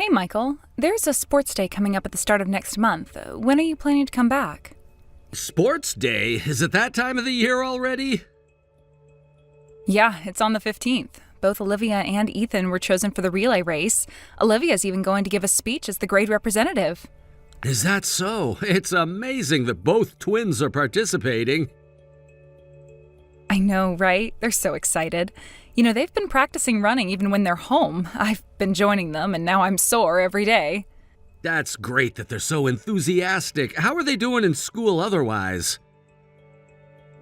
Hey, Michael. There's a sports day coming up at the start of next month. When are you planning to come back? Sports Day? Is it that time of the year already? Yeah, it's on the 15th. Both Olivia and Ethan were chosen for the relay race. Olivia's even going to give a speech as the grade representative. Is that so? It's amazing that both twins are participating. I know, right? They're so excited. You know, they've been practicing running even when they're home. I've been joining them, and now I'm sore every day. That's great that they're so enthusiastic. How are they doing in school otherwise?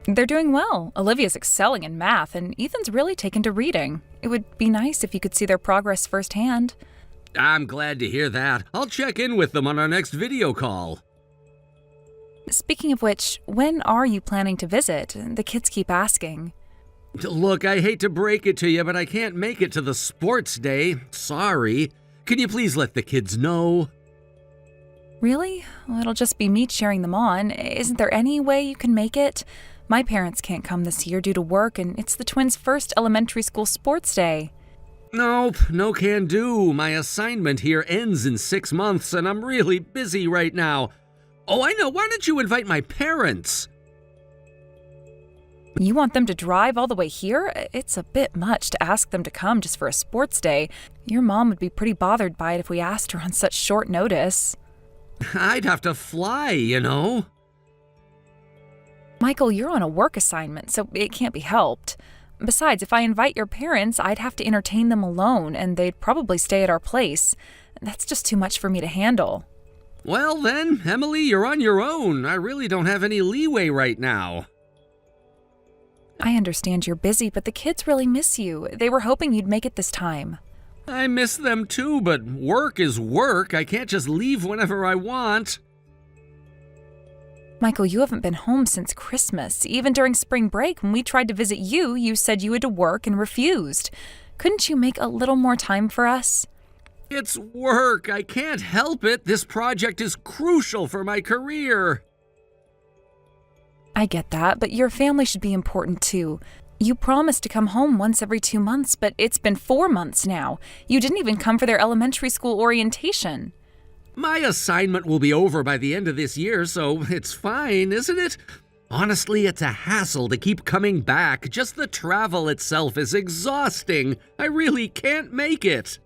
They're doing well. Olivia's excelling in math, and Ethan's really taken to reading. It would be nice if you could see their progress firsthand. I'm glad to hear that. I'll check in with them on our next video call. Speaking of which, when are you planning to visit? The kids keep asking. Look, I hate to break it to you, but I can't make it to the sports day. Sorry. Can you please let the kids know? Really? Well, it'll just be me cheering them on. Isn't there any way you can make it? My parents can't come this year due to work, and it's the twins' first elementary school sports day. Nope, no can do. My assignment here ends in 6 months, and I'm really busy right now. Oh, I know. Why don't you invite my parents? You want them to drive all the way here? It's a bit much to ask them to come just for a sports day. Your mom would be pretty bothered by it if we asked her on such short notice. I'd have to fly, you know. Michael, you're on a work assignment, so it can't be helped. Besides, if I invite your parents, I'd have to entertain them alone, and they'd probably stay at our place. That's just too much for me to handle. Well then, Emily, you're on your own. I really don't have any leeway right now. I understand you're busy, but the kids really miss you. They were hoping you'd make it this time. I miss them too, but work is work. I can't just leave whenever I want. Michael, you haven't been home since Christmas. Even during spring break, when we tried to visit you, you said you had to work and refused. Couldn't you make a little more time for us? It's work. I can't help it. This project is crucial for my career. I get that, but your family should be important too. You promised to come home once every 2 months, but it's been 4 months now. You didn't even come for their elementary school orientation. My assignment will be over by the end of this year, so it's fine, isn't it? Honestly, it's a hassle to keep coming back. Just the travel itself is exhausting. I really can't make it.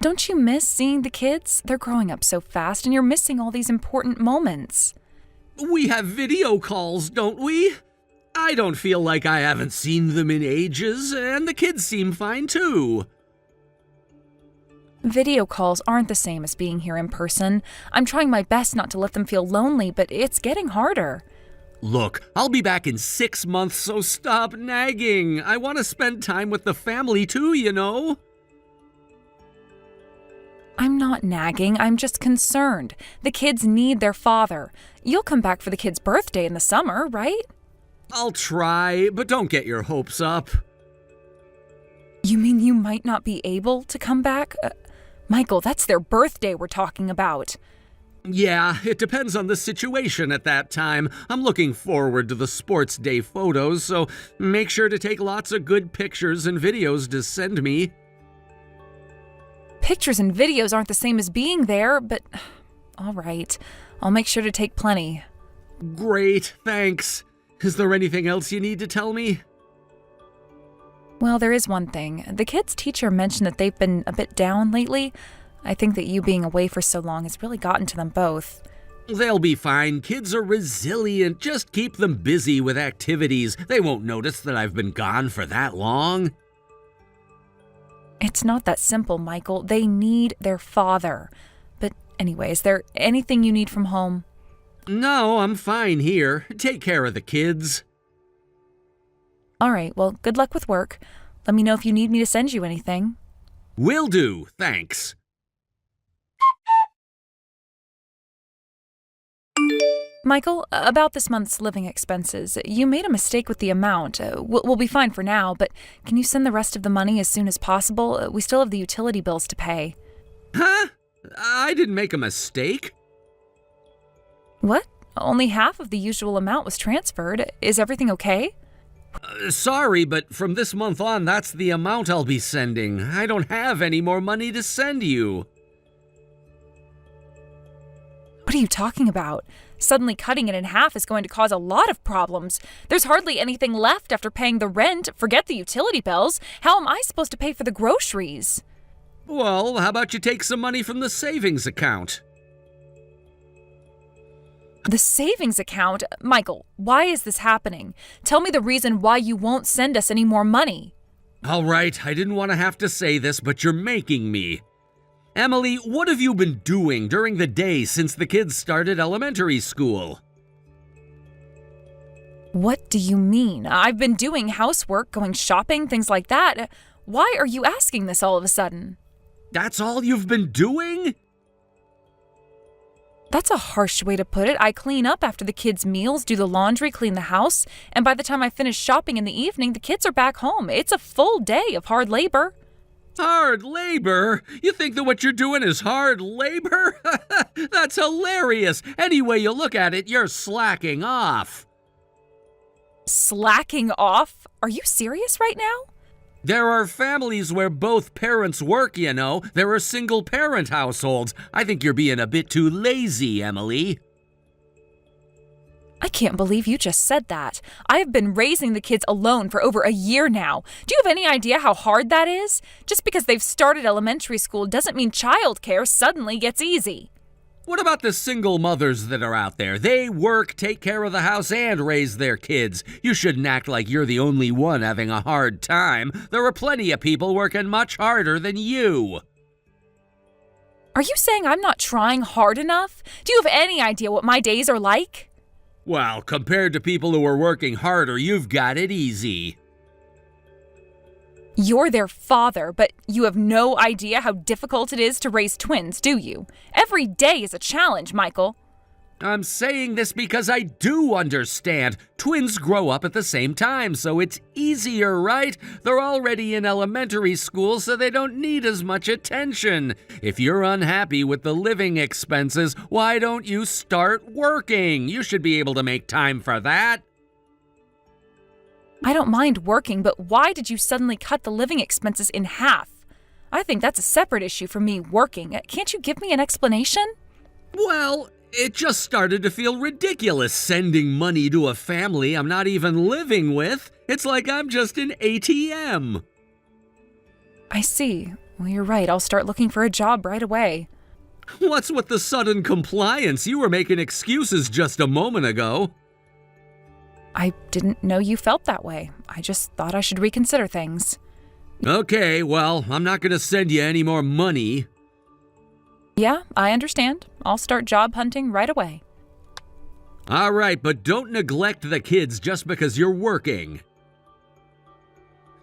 Don't you miss seeing the kids? They're growing up so fast, and you're missing all these important moments. We have video calls, don't we? I don't feel like I haven't seen them in ages, and the kids seem fine too. Video calls aren't the same as being here in person. I'm trying my best not to let them feel lonely, but it's getting harder. Look, I'll be back in 6 months, so stop nagging. I want to spend time with the family too, you know? I'm not nagging, I'm just concerned. The kids need their father. You'll come back for the kids' birthday in the summer, right? I'll try, but don't get your hopes up. You mean you might not be able to come back? Michael, that's their birthday we're talking about. Yeah, it depends on the situation at that time. I'm looking forward to the sports day photos, so make sure to take lots of good pictures and videos to send me. Pictures and videos aren't the same as being there, but all right. I'll make sure to take plenty. Great, thanks. Is there anything else you need to tell me? Well, there is one thing. The kids' teacher mentioned that they've been a bit down lately. I think that you being away for so long has really gotten to them both. They'll be fine. Kids are resilient. Just keep them busy with activities. They won't notice that I've been gone for that long. It's not that simple, Michael. They need their father. But anyway, is there anything you need from home? No, I'm fine here. Take care of the kids. All right, well, good luck with work. Let me know if you need me to send you anything. Will do, thanks. Michael, about this month's living expenses, you made a mistake with the amount. We'll be fine for now, but can you send the rest of the money as soon as possible? We still have the utility bills to pay. Huh? I didn't make a mistake. What? Only half of the usual amount was transferred. Is everything okay? Sorry, but from this month on, that's the amount I'll be sending. I don't have any more money to send you. What are you talking about? Suddenly cutting it in half is going to cause a lot of problems. There's hardly anything left after paying the rent. Forget the utility bills. How am I supposed to pay for the groceries? Well, how about you take some money from the savings account? The savings account? Michael, why is this happening? Tell me the reason why you won't send us any more money. All right, I didn't want to have to say this, but you're making me. Emily, what have you been doing during the day since the kids started elementary school? What do you mean? I've been doing housework, going shopping, things like that. Why are you asking this all of a sudden? That's all you've been doing? That's a harsh way to put it. I clean up after the kids' meals, do the laundry, clean the house, and by the time I finish shopping in the evening, the kids are back home. It's a full day of hard labor. Hard labor? You think that what you're doing is hard labor? That's hilarious. Any way you look at it, you're slacking off. Slacking off? Are you serious right now? There are families where both parents work, you know. There are single-parent households. I think you're being a bit too lazy, Emily. I can't believe you just said that. I have been raising the kids alone for over a year now. Do you have any idea how hard that is? Just because they've started elementary school doesn't mean childcare suddenly gets easy. What about the single mothers that are out there? They work, take care of the house, and raise their kids. You shouldn't act like you're the only one having a hard time. There are plenty of people working much harder than you. Are you saying I'm not trying hard enough? Do you have any idea what my days are like? Well, compared to people who are working harder, you've got it easy. You're their father, but you have no idea how difficult it is to raise twins, do you? Every day is a challenge, Michael. I'm saying this because I do understand. Twins grow up at the same time, so it's easier, right? They're already in elementary school, so they don't need as much attention. If you're unhappy with the living expenses, why don't you start working? You should be able to make time for that. I don't mind working, but why did you suddenly cut the living expenses in half? I think that's a separate issue from me working. Can't you give me an explanation? Well, it just started to feel ridiculous sending money to a family I'm not even living with. It's like I'm just an ATM. I see. Well, you're right. I'll start looking for a job right away. What's with the sudden compliance? You were making excuses just a moment ago. I didn't know you felt that way. I just thought I should reconsider things. Okay, well, I'm not going to send you any more money. Yeah, I understand. I'll start job hunting right away. All right, but don't neglect the kids just because you're working.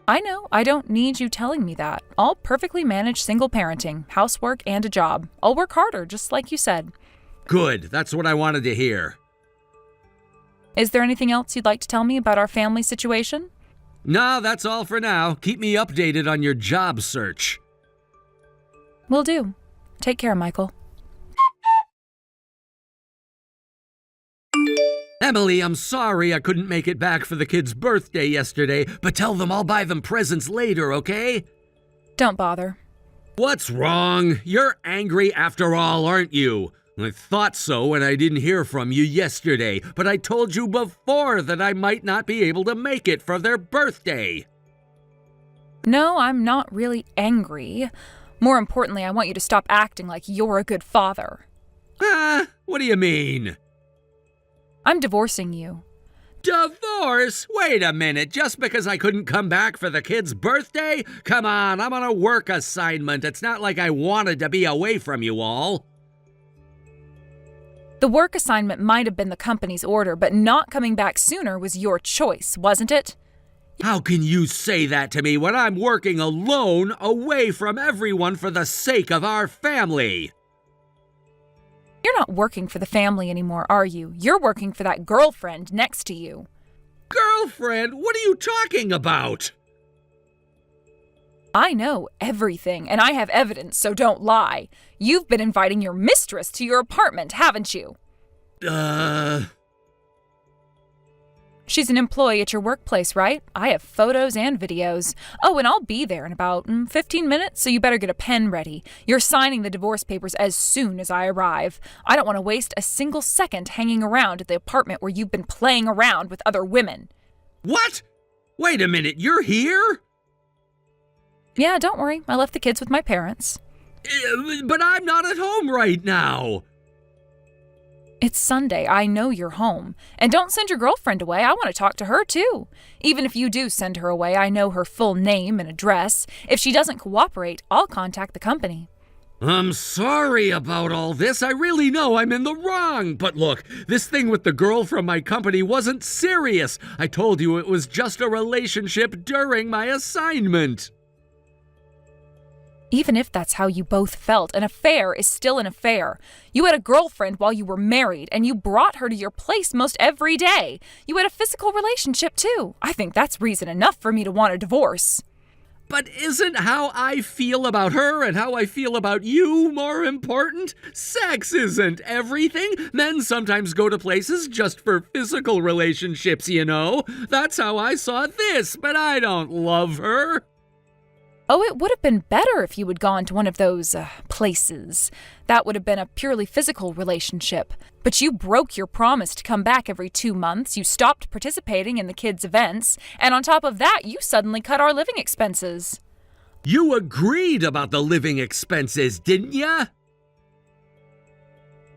I know. I don't need you telling me that. I'll perfectly manage single parenting, housework, and a job. I'll work harder, just like you said. Good. That's what I wanted to hear. Is there anything else you'd like to tell me about our family situation? No, that's all for now. Keep me updated on your job search. Will do. Take care, Michael. Emily, I'm sorry I couldn't make it back for the kids' birthday yesterday, but tell them I'll buy them presents later, okay? Don't bother. What's wrong? You're angry after all, aren't you? I thought so when I didn't hear from you yesterday, but I told you before that I might not be able to make it for their birthday. No, I'm not really angry. More importantly, I want you to stop acting like you're a good father. What do you mean? I'm divorcing you. Divorce? Wait a minute, just because I couldn't come back for the kid's birthday? Come on, I'm on a work assignment. It's not like I wanted to be away from you all. The work assignment might have been the company's order, but not coming back sooner was your choice, wasn't it? How can you say that to me when I'm working alone, away from everyone for the sake of our family? You're not working for the family anymore, are you? You're working for that girlfriend next to you. Girlfriend? What are you talking about? I know everything, and I have evidence, so don't lie. You've been inviting your mistress to your apartment, haven't you? She's an employee at your workplace, right? I have photos and videos. Oh, and I'll be there in about 15 minutes, so you better get a pen ready. You're signing the divorce papers as soon as I arrive. I don't want to waste a single second hanging around at the apartment where you've been playing around with other women. What? Wait a minute, you're here? Yeah, don't worry. I left the kids with my parents. But I'm not at home right now. It's Sunday. I know you're home. And don't send your girlfriend away. I want to talk to her, too. Even if you do send her away, I know her full name and address. If she doesn't cooperate, I'll contact the company. I'm sorry about all this. I really know I'm in the wrong. But look, this thing with the girl from my company wasn't serious. I told you it was just a relationship during my assignment. Even if that's how you both felt, an affair is still an affair. You had a girlfriend while you were married, and you brought her to your place most every day. You had a physical relationship, too. I think that's reason enough for me to want a divorce. But isn't how I feel about her and how I feel about you more important? Sex isn't everything. Men sometimes go to places just for physical relationships, you know. That's how I saw this, but I don't love her. Oh, it would have been better if you had gone to one of those places. That would have been a purely physical relationship. But you broke your promise to come back every 2 months, you stopped participating in the kids' events, and on top of that, you suddenly cut our living expenses. You agreed about the living expenses, didn't ya?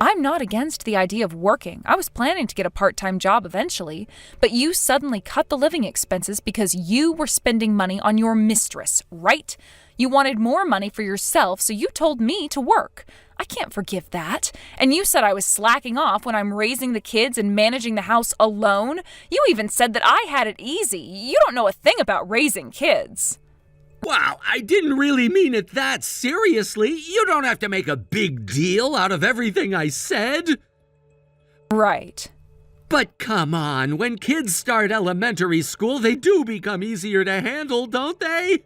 I'm not against the idea of working. I was planning to get a part-time job eventually, but you suddenly cut the living expenses because you were spending money on your mistress, right? You wanted more money for yourself, so you told me to work. I can't forgive that. And you said I was slacking off when I'm raising the kids and managing the house alone. You even said that I had it easy. You don't know a thing about raising kids. Wow, I didn't really mean it that seriously. You don't have to make a big deal out of everything I said. Right. But come on, when kids start elementary school, they do become easier to handle, don't they?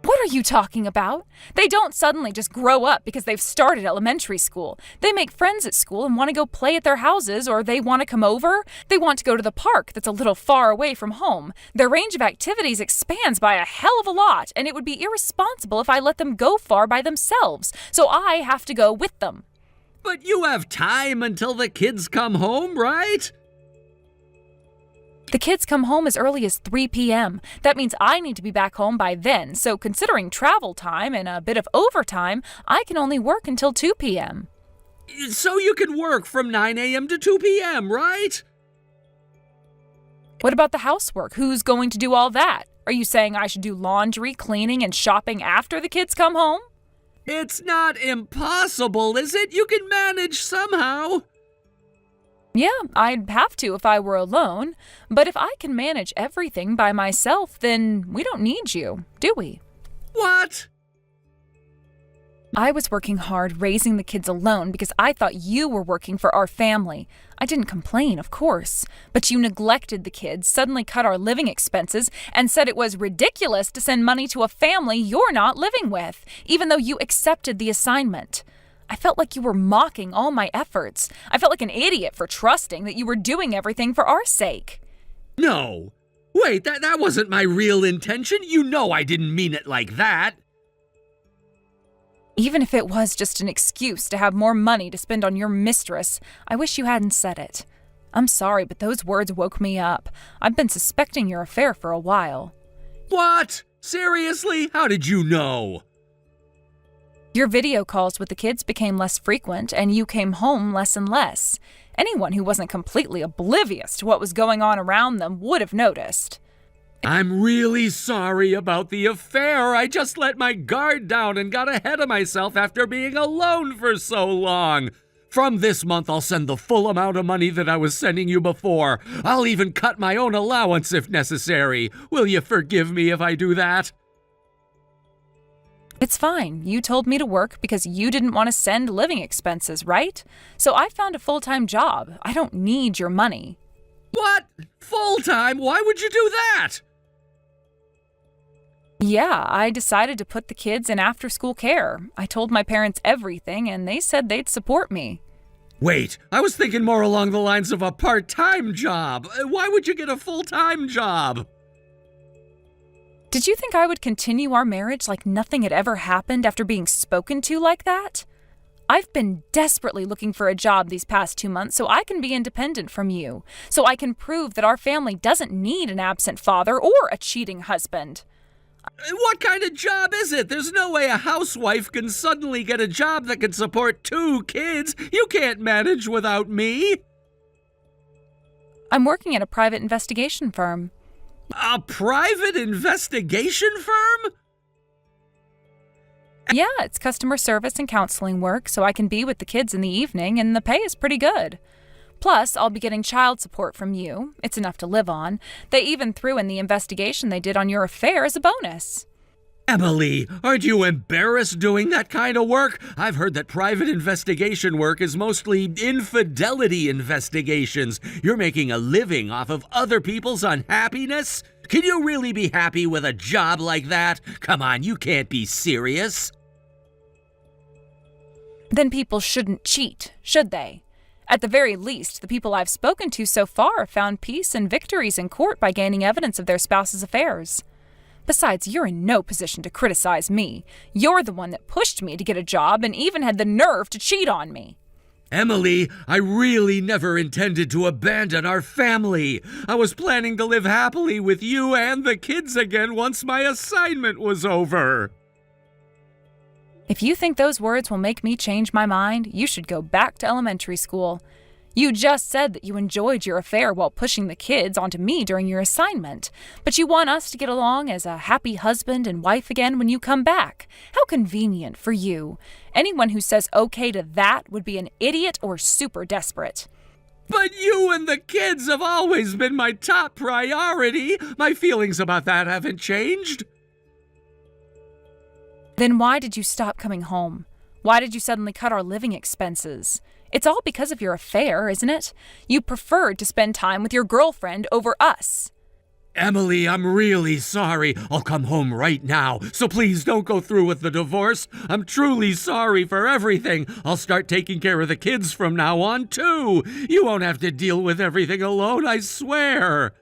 What are you talking about? They don't suddenly just grow up because they've started elementary school. They make friends at school and want to go play at their houses, or they want to come over. They want to go to the park that's a little far away from home. Their range of activities expands by a hell of a lot, and it would be irresponsible if I let them go far by themselves. So I have to go with them. But you have time until the kids come home, right? The kids come home as early as 3 p.m. That means I need to be back home by then, so considering travel time and a bit of overtime, I can only work until 2 p.m. So you can work from 9 a.m. to 2 p.m., right? What about the housework? Who's going to do all that? Are you saying I should do laundry, cleaning, and shopping after the kids come home? It's not impossible, is it? You can manage somehow. Yeah, I'd have to if I were alone. But if I can manage everything by myself, then we don't need you, do we? What? I was working hard raising the kids alone because I thought you were working for our family. I didn't complain, of course. But you neglected the kids, suddenly cut our living expenses, and said it was ridiculous to send money to a family you're not living with, even though you accepted the assignment. I felt like you were mocking all my efforts. I felt like an idiot for trusting that you were doing everything for our sake. No. Wait, that wasn't my real intention. You know I didn't mean it like that. Even if it was just an excuse to have more money to spend on your mistress, I wish you hadn't said it. I'm sorry, but those words woke me up. I've been suspecting your affair for a while. What? Seriously? How did you know? Your video calls with the kids became less frequent, and you came home less and less. Anyone who wasn't completely oblivious to what was going on around them would have noticed. I'm really sorry about the affair. I just let my guard down and got ahead of myself after being alone for so long. From this month, I'll send the full amount of money that I was sending you before. I'll even cut my own allowance if necessary. Will you forgive me if I do that? It's fine. You told me to work because you didn't want to send living expenses, right? So I found a full-time job. I don't need your money. What? Full-time? Why would you do that? Yeah, I decided to put the kids in after-school care. I told my parents everything, and they said they'd support me. Wait, I was thinking more along the lines of a part-time job. Why would you get a full-time job? Did you think I would continue our marriage like nothing had ever happened after being spoken to like that? I've been desperately looking for a job these past 2 months so I can be independent from you, so I can prove that our family doesn't need an absent father or a cheating husband. What kind of job is it? There's no way a housewife can suddenly get a job that can support 2 kids. You can't manage without me. I'm working at a private investigation firm. A private investigation firm? Yeah, it's customer service and counseling work, so I can be with the kids in the evening, and the pay is pretty good. Plus, I'll be getting child support from you. It's enough to live on. They even threw in the investigation they did on your affair as a bonus. Emily, aren't you embarrassed doing that kind of work? I've heard that private investigation work is mostly infidelity investigations. You're making a living off of other people's unhappiness? Can you really be happy with a job like that? Come on, you can't be serious. Then people shouldn't cheat, should they? At the very least, the people I've spoken to so far have found peace and victories in court by gaining evidence of their spouse's affairs. Besides, you're in no position to criticize me. You're the one that pushed me to get a job and even had the nerve to cheat on me. Emily, I really never intended to abandon our family. I was planning to live happily with you and the kids again once my assignment was over. If you think those words will make me change my mind, you should go back to elementary school. You just said that you enjoyed your affair while pushing the kids onto me during your assignment, but you want us to get along as a happy husband and wife again when you come back. How convenient for you. Anyone who says okay to that would be an idiot or super desperate. But you and the kids have always been my top priority. My feelings about that haven't changed. Then why did you stop coming home? Why did you suddenly cut our living expenses? It's all because of your affair, isn't it? You preferred to spend time with your girlfriend over us. Emily, I'm really sorry. I'll come home right now, so please don't go through with the divorce. I'm truly sorry for everything. I'll start taking care of the kids from now on, too. You won't have to deal with everything alone, I swear.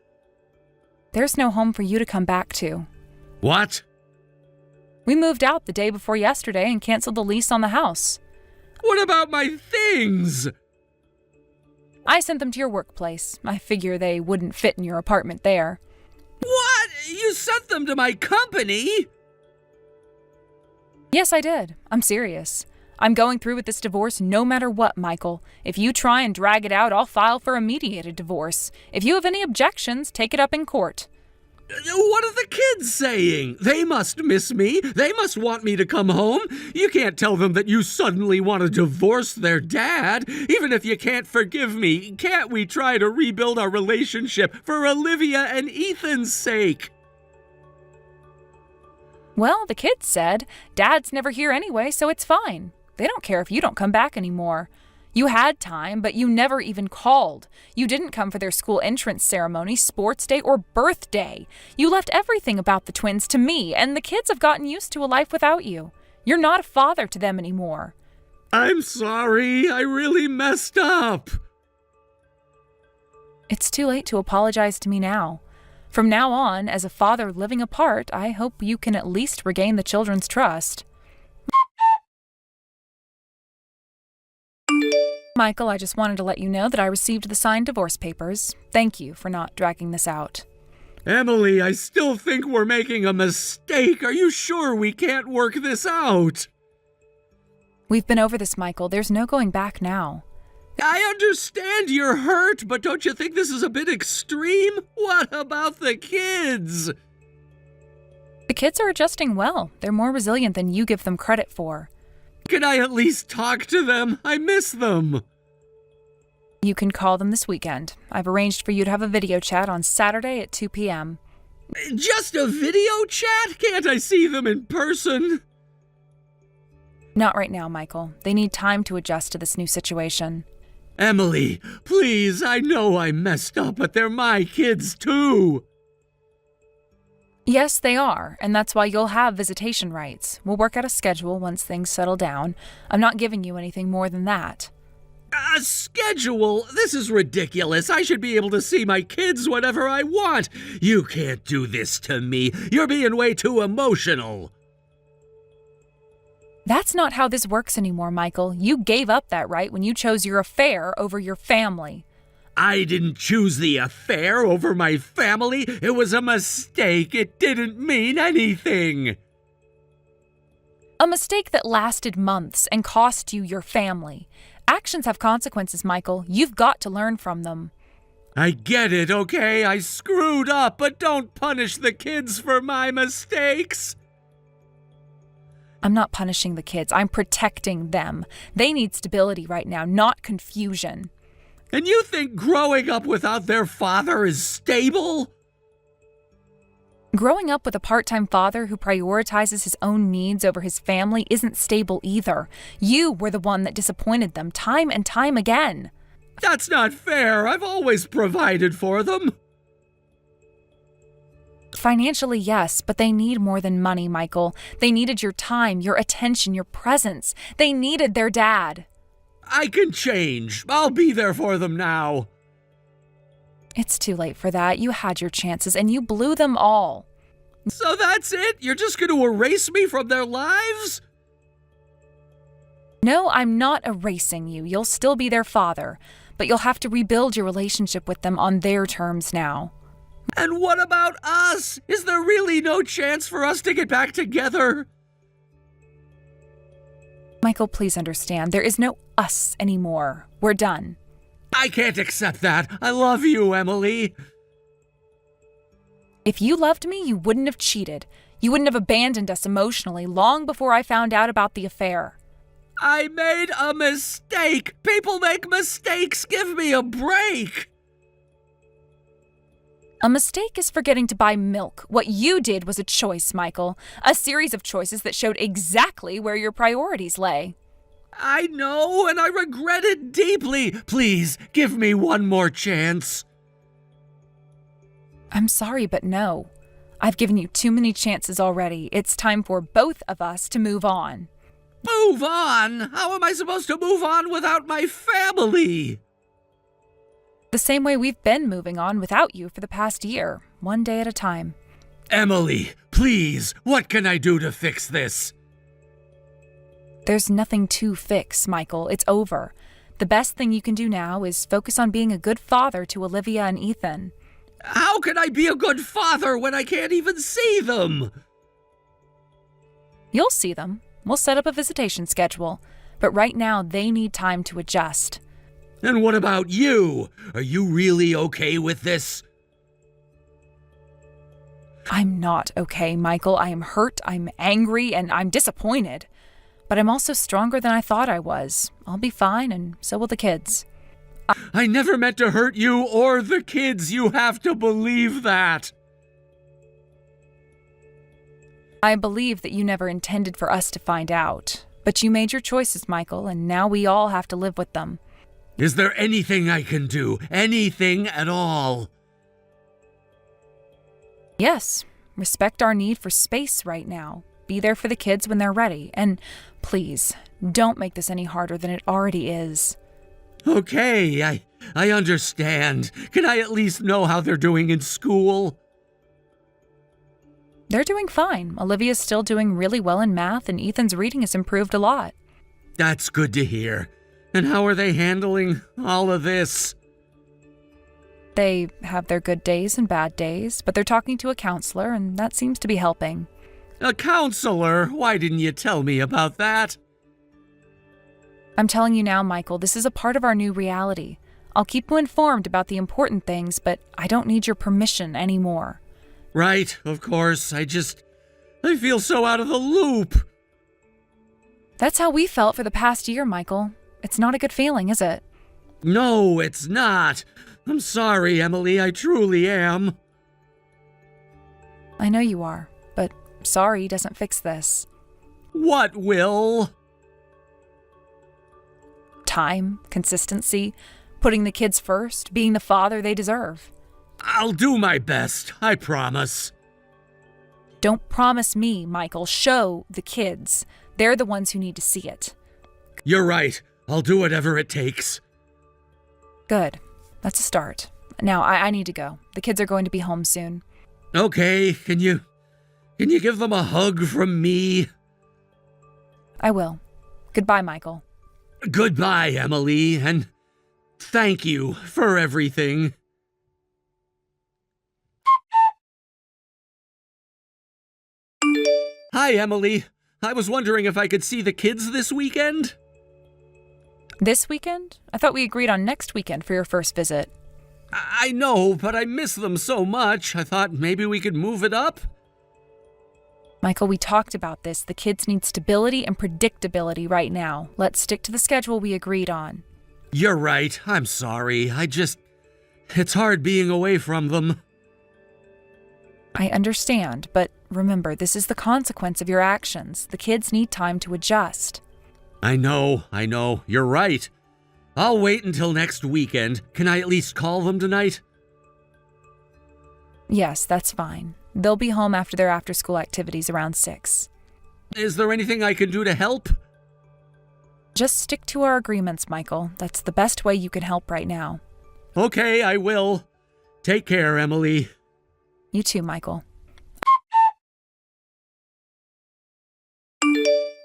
There's no home for you to come back to. What? We moved out the day before yesterday and canceled the lease on the house. What about my things? I sent them to your workplace. I figure they wouldn't fit in your apartment there. What? You sent them to my company? Yes, I did. I'm serious. I'm going through with this divorce no matter what, Michael. If you try and drag it out, I'll file for a mediated divorce. If you have any objections, take it up in court. What are the kids saying? They must miss me. They must want me to come home. You can't tell them that you suddenly want to divorce their dad. Even if you can't forgive me, can't we try to rebuild our relationship for Olivia and Ethan's sake? Well, the kids said, Dad's never here anyway, so it's fine. They don't care if you don't come back anymore. You had time, but you never even called. You didn't come for their school entrance ceremony, sports day, or birthday. You left everything about the twins to me, and the kids have gotten used to a life without you. You're not a father to them anymore. I'm sorry. I really messed up. It's too late to apologize to me now. From now on, as a father living apart, I hope you can at least regain the children's trust. Michael, I just wanted to let you know that I received the signed divorce papers. Thank you for not dragging this out. Emily, I still think we're making a mistake. Are you sure we can't work this out? We've been over this, Michael. There's no going back now. I understand you're hurt, but don't you think this is a bit extreme? What about the kids? The kids are adjusting well. They're more resilient than you give them credit for. Can I at least talk to them? I miss them. You can call them this weekend. I've arranged for you to have a video chat on Saturday at 2 p.m. Just a video chat? Can't I see them in person? Not right now, Michael. They need time to adjust to this new situation. Emily, please, I know I messed up, but they're my kids too. Yes, they are, and that's why you'll have visitation rights. We'll work out a schedule once things settle down. I'm not giving you anything more than that. A schedule? This is ridiculous. I should be able to see my kids whenever I want. You can't do this to me. You're being way too emotional. That's not how this works anymore, Michael. You gave up that right when you chose your affair over your family. I didn't choose the affair over my family. It was a mistake. It didn't mean anything. A mistake that lasted months and cost you your family. Actions have consequences, Michael. You've got to learn from them. I get it, okay? I screwed up, but don't punish the kids for my mistakes. I'm not punishing the kids. I'm protecting them. They need stability right now, not confusion. And you think growing up without their father is stable? Growing up with a part-time father who prioritizes his own needs over his family isn't stable either. You were the one that disappointed them time and time again. That's not fair. I've always provided for them. Financially, yes, but they need more than money, Michael. They needed your time, your attention, your presence. They needed their dad. I can change. I'll be there for them now. It's too late for that. You had your chances and you blew them all. So that's it? You're just going to erase me from their lives? No, I'm not erasing you. You'll still be their father, but you'll have to rebuild your relationship with them on their terms now. And what about us? Is there really no chance for us to get back together? Michael, please understand. There is no us anymore. We're done. I can't accept that. I love you, Emily. If you loved me, you wouldn't have cheated. You wouldn't have abandoned us emotionally long before I found out about the affair. I made a mistake. People make mistakes. Give me a break. A mistake is forgetting to buy milk. What you did was a choice, Michael. A series of choices that showed exactly where your priorities lay. I know, and I regret it deeply. Please, give me one more chance. I'm sorry, but no. I've given you too many chances already. It's time for both of us to move on. Move on? How am I supposed to move on without my family? The same way we've been moving on without you for the past year, one day at a time. Emily, please, what can I do to fix this? There's nothing to fix, Michael. It's over. The best thing you can do now is focus on being a good father to Olivia and Ethan. How can I be a good father when I can't even see them? You'll see them. We'll set up a visitation schedule. But right now, they need time to adjust. And what about you? Are you really okay with this? I'm not okay, Michael. I am hurt, I'm angry, and I'm disappointed. But I'm also stronger than I thought I was. I'll be fine, and so will the kids. I never meant to hurt you or the kids. You have to believe that. I believe that you never intended for us to find out. But you made your choices, Michael, and now we all have to live with them. Is there anything I can do? Anything at all? Yes, respect our need for space right now. Be there for the kids when they're ready. And please, don't make this any harder than it already is. Okay, I understand. Can I at least know how they're doing in school? They're doing fine. Olivia's still doing really well in math, and Ethan's reading has improved a lot. That's good to hear. And how are they handling all of this? They have their good days and bad days, but they're talking to a counselor, and that seems to be helping. A counselor? Why didn't you tell me about that? I'm telling you now, Michael, this is a part of our new reality. I'll keep you informed about the important things, but I don't need your permission anymore. Right, of course. I feel so out of the loop. That's how we felt for the past year, Michael. It's not a good feeling, is it? No, it's not. I'm sorry, Emily. I truly am. I know you are, but sorry doesn't fix this. What will? Time, consistency, putting the kids first, being the father they deserve. I'll do my best, I promise. Don't promise me, Michael. Show the kids. They're the ones who need to see it. You're right. I'll do whatever it takes. Good. That's a start. Now, I need to go. The kids are going to be home soon. Okay, can you give them a hug from me? I will. Goodbye, Michael. Goodbye, Emily, and thank you for everything. Hi, Emily. I was wondering if I could see the kids this weekend? This weekend? I thought we agreed on next weekend for your first visit. I know, but I miss them so much. I thought maybe we could move it up. Michael, we talked about this. The kids need stability and predictability right now. Let's stick to the schedule we agreed on. You're right. I'm sorry. It's hard being away from them. I understand, but remember, this is the consequence of your actions. The kids need time to adjust. I know. You're right. I'll wait until next weekend. Can I at least call them tonight? Yes, that's fine. They'll be home after their after-school activities around 6. Is there anything I can do to help? Just stick to our agreements, Michael. That's the best way you can help right now. Okay, I will. Take care, Emily. You too, Michael.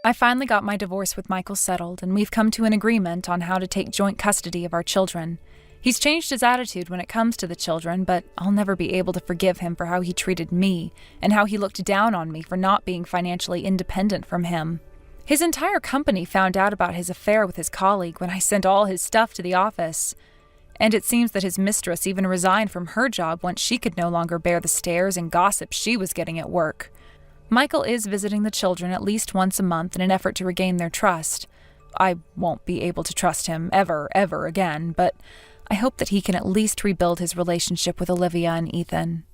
I finally got my divorce with Michael settled, and we've come to an agreement on how to take joint custody of our children. He's changed his attitude when it comes to the children, but I'll never be able to forgive him for how he treated me and how he looked down on me for not being financially independent from him. His entire company found out about his affair with his colleague when I sent all his stuff to the office. And it seems that his mistress even resigned from her job once she could no longer bear the stares and gossip she was getting at work. Michael is visiting the children at least once a month in an effort to regain their trust. I won't be able to trust him ever again, but I hope that he can at least rebuild his relationship with Olivia and Ethan.